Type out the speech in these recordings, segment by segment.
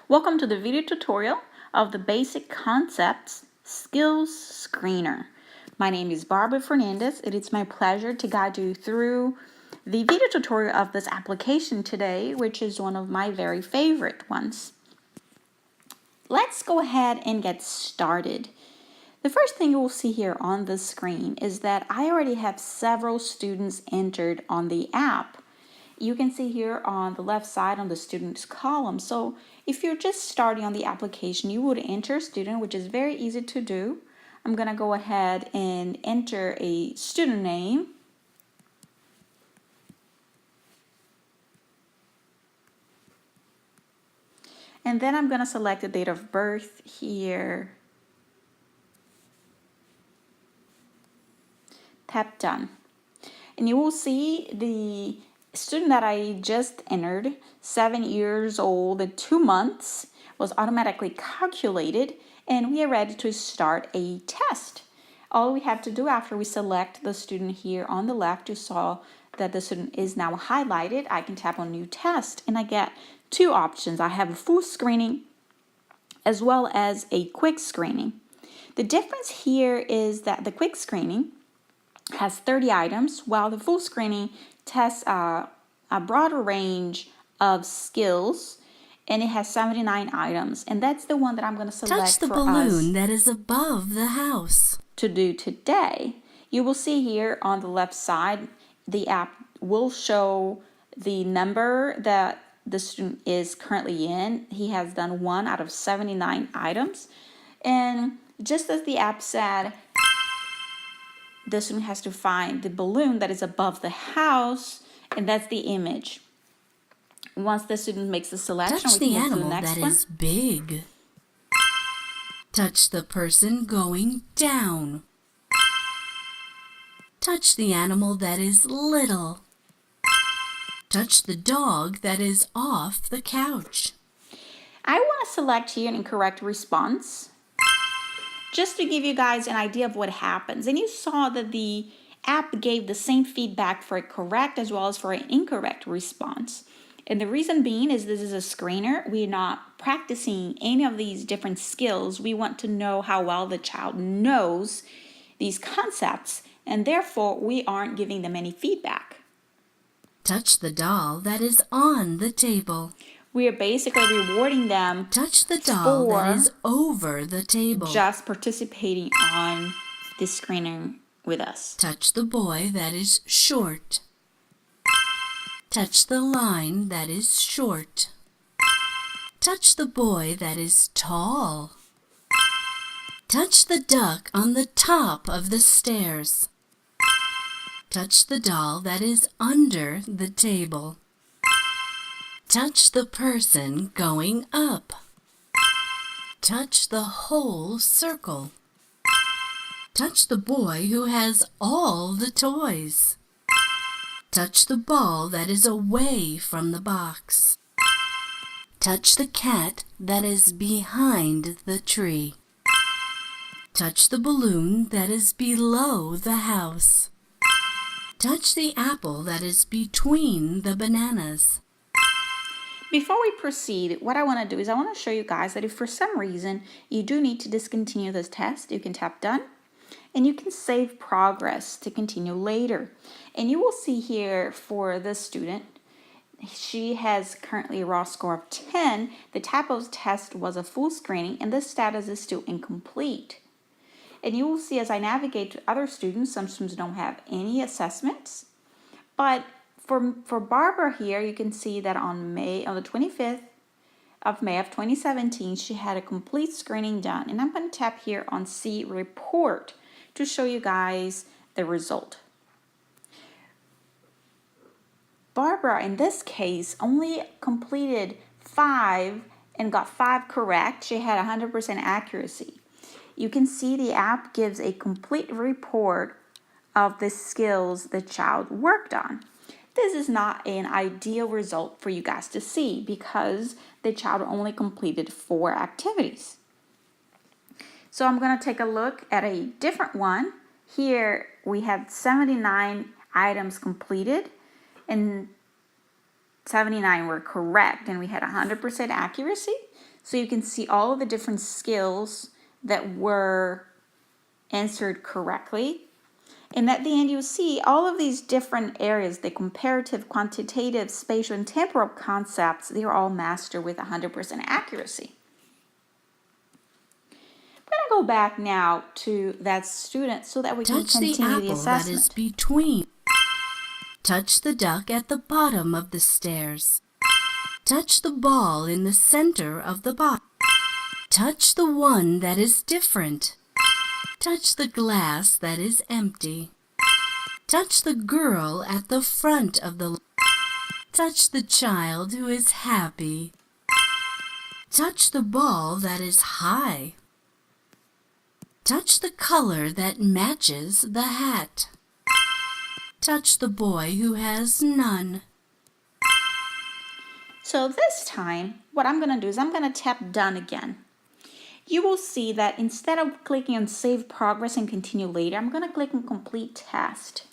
Welcome to the video tutorial of the Basic Concepts Skills Screener. My name is Barbara Fernandez. It is my pleasure to guide you through the video tutorial of this application today, which is one of my very favorite ones. Let's go ahead and get started. The first thing you will see here on the screen is that I already have several students entered on the app. You can see here on the left side on the students column. So if you're just starting on the application, you would enter a student, which is very easy to do. I'm going to go ahead and enter a student name. And then I'm going to select the date of birth here. Tap done. And you will see the student that I just entered, 7 years old and 2 months, was automatically calculated, and we are ready to start a test. All we have to do after we select the student here on the left, you saw that the student is now highlighted. I can tap on new test and I get two options. I have a full screening as well as a quick screening. The difference here is that the quick screening has 30 items, while the full screening tests a broader range of skills, and it has 79 items, and that's the one that I'm going to select Touch the for balloon us that is above the house to do today. You will see here on the left side, the app will show the number that the student is currently in. He has done 1 out of 79 items, and just as the app said, the student has to find the balloon that is above the house, and that's the image. Once the student makes the selection, Touch we the can move to animal the next that one. is big. Touch the person going down. Touch the animal that is little. Touch the dog that is off the couch. I want to select here an incorrect response, just to give you guys an idea of what happens. And you saw that the app gave the same feedback for a correct as well as for an incorrect response. And the reason being is this is a screener. We're not practicing any of these different skills. We want to know how well the child knows these concepts, and therefore we aren't giving them any feedback. Touch the doll that is on the table. We are basically rewarding them Touch the doll that is over the table. just participating on this screening with us. Touch the boy that is short. Touch the line that is short. Touch the boy that is tall. Touch the duck on the top of the stairs. Touch the doll that is under the table. Touch the person going up. Touch the whole circle. Touch the boy who has all the toys. Touch the ball that is away from the box. Touch the cat that is behind the tree. Touch the balloon that is below the house. Touch the apple that is between the bananas. Before we proceed, what I want to do is I want to show you guys that if for some reason you do need to discontinue this test, you can tap done and you can save progress to continue later. And you will see here for this student, she has currently a raw score of 10. The typos test was a full screening and this status is still incomplete. And you will see as I navigate to other students, some students don't have any assessments. But for Barbara here, you can see that on the 25th of May of 2017, she had a complete screening done. And I'm going to tap here on See Report to show you guys the result. Barbara, in this case, only completed 5 and got 5 correct. She had 100% accuracy. You can see the app gives a complete report of the skills the child worked on. This is not an ideal result for you guys to see because the child only completed 4 activities. So I'm going to take a look at a different one. Here we have 79 items completed, and 79 were correct, and we had 100% accuracy. So you can see all of the different skills that were answered correctly. And at the end, you'll see all of these different areas, the comparative, quantitative, spatial, and temporal concepts, they are all mastered with 100% accuracy. I'm going to go back now to that student so that we can Touch the continue the apple that assessment. is between. Touch the duck at the bottom of the stairs. Touch the ball in the center of the box. Touch the one that is different. Touch the glass that is empty. Touch the girl at the front of the. Touch the child who is happy. Touch the ball that is high. Touch the color that matches the hat. Touch the boy who has none. So this time, what I'm going to do is I'm going to tap done again. You will see that instead of clicking on save progress and continue later, I'm going to click on complete test.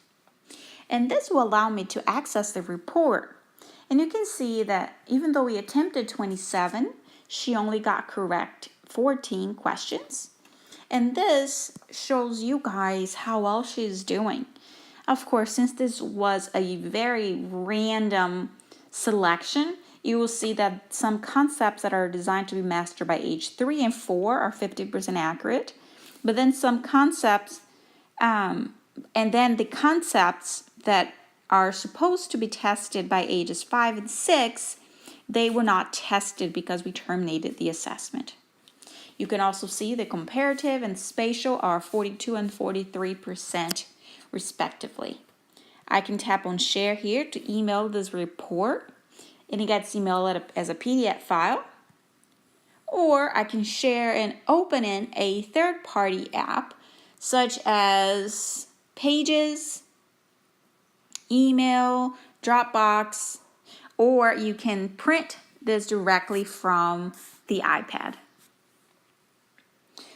And this will allow me to access the report. And you can see that even though we attempted 27, she only got correct 14 questions. And this shows you guys how well she's doing. Of course, since this was a very random selection, you will see that some concepts that are designed to be mastered by age 3 and 4 are 50% accurate. But then some concepts, and then the concepts that are supposed to be tested by ages 5 and 6, they were not tested because we terminated the assessment. You can also see the comparative and spatial are 42 and 43% respectively. I can tap on share here to email this report, and it gets emailed as a PDF file. Or I can share and open in a third-party app such as Pages, email, Dropbox, or you can print this directly from the iPad.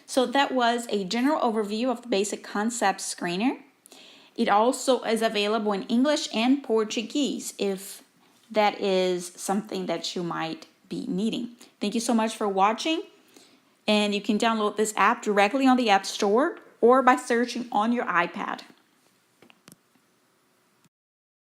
So that was a general overview of the Basic Concepts Screener. It also is available in English and Portuguese if that is something that you might be needing. Thank you so much for watching, and you can download this app directly on the App Store or by searching on your iPad.